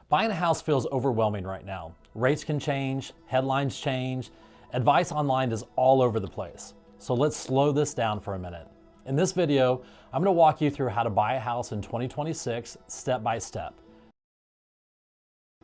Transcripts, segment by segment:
Buying a house feels overwhelming right now. Rates can change, headlines change, advice online is all over the place. So let's slow this down for a minute. In this video, I'm going to walk you through how to buy a house in 2026 step by step.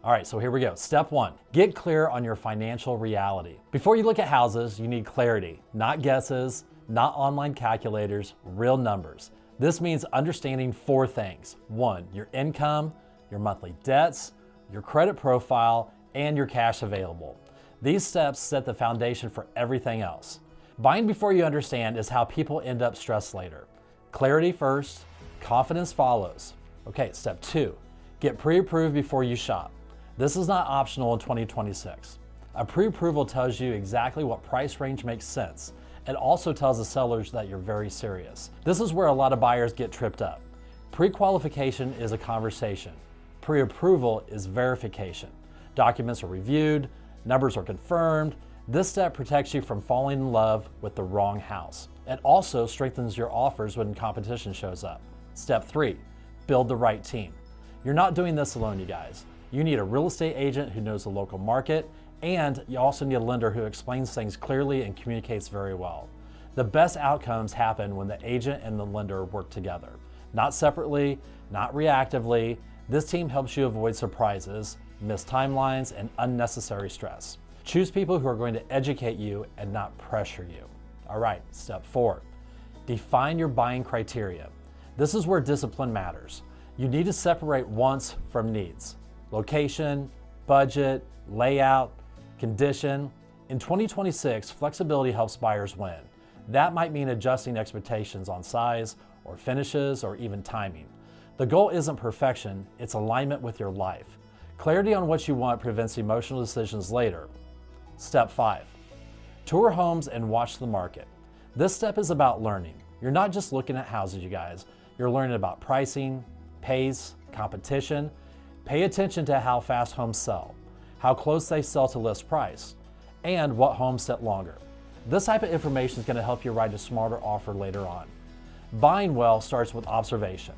All right, so here we go. Step 1, get clear on your financial reality. Before you look at houses, you need clarity, not guesses, not online calculators, real numbers. This means understanding 4 things. 1, your income, your monthly debts, your credit profile, and your cash available. These steps set the foundation for everything else. Buying before you understand is how people end up stressed later. Clarity first, confidence follows. Okay, step 2, get pre-approved before you shop. This is not optional in 2026. A pre-approval tells you exactly what price range makes sense. It also tells the sellers that you're very serious. This is where a lot of buyers get tripped up. Pre-qualification is a conversation. Pre-approval is verification. Documents are reviewed, numbers are confirmed. This step protects you from falling in love with the wrong house. It also strengthens your offers when competition shows up. Step 3, build the right team. You're not doing this alone, you guys. You need a real estate agent who knows the local market, and you also need a lender who explains things clearly and communicates very well. The best outcomes happen when the agent and the lender work together. Not separately, not reactively. This team helps you avoid surprises, missed timelines, and unnecessary stress. Choose people who are going to educate you and not pressure you. All right, step 4, define your buying criteria. This is where discipline matters. You need to separate wants from needs. Location, budget, layout, condition. In 2026, flexibility helps buyers win. That might mean adjusting expectations on size or finishes or even timing. The goal isn't perfection, it's alignment with your life. Clarity on what you want prevents emotional decisions later. Step 5, tour homes and watch the market. This step is about learning. You're not just looking at houses, you guys. You're learning about pricing, pace, competition. Pay attention to how fast homes sell, how close they sell to list price, and what homes sit longer. This type of information is going to help you write a smarter offer later on. Buying well starts with observation.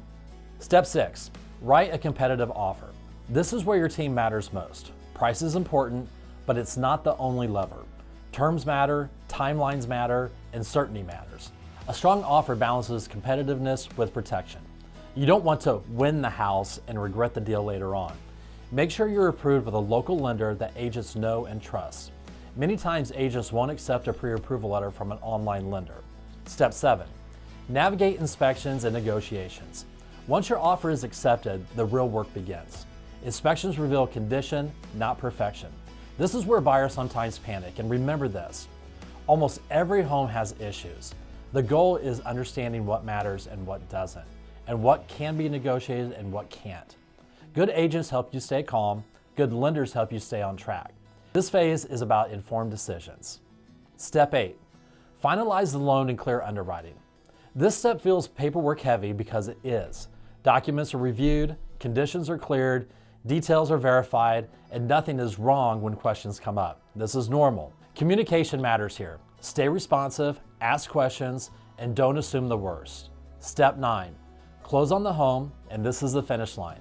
Step 6, write a competitive offer. This is where your team matters most. Price is important, but it's not the only lever. Terms matter, timelines matter, and certainty matters. A strong offer balances competitiveness with protection. You don't want to win the house and regret the deal later on. Make sure you're approved with a local lender that agents know and trust. Many times agents won't accept a pre-approval letter from an online lender. Step 7, navigate inspections and negotiations. Once your offer is accepted, the real work begins. Inspections reveal condition, not perfection. This is where buyers sometimes panic, and remember this, almost every home has issues. The goal is understanding what matters and what doesn't, and what can be negotiated and what can't. Good agents help you stay calm, good lenders help you stay on track. This phase is about informed decisions. Step 8, finalize the loan and clear underwriting. This step feels paperwork heavy because it is. Documents are reviewed, conditions are cleared, details are verified, and nothing is wrong when questions come up. This is normal. Communication matters here. Stay responsive, ask questions, and don't assume the worst. Step 9, close on the home, and this is the finish line.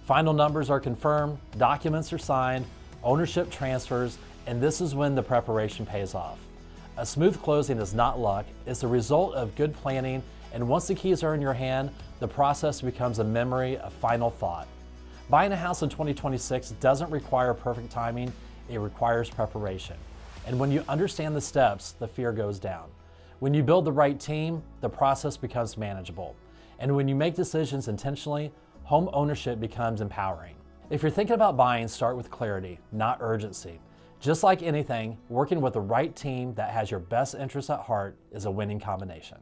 Final numbers are confirmed, documents are signed, ownership transfers, and this is when the preparation pays off. A smooth closing is not luck, it's the result of good planning, and once the keys are in your hand, the process becomes a memory, a final thought. Buying a house in 2026 doesn't require perfect timing, it requires preparation. And when you understand the steps, the fear goes down. When you build the right team, the process becomes manageable. And when you make decisions intentionally, home ownership becomes empowering. If you're thinking about buying, start with clarity, not urgency. Just like anything, working with the right team that has your best interests at heart is a winning combination.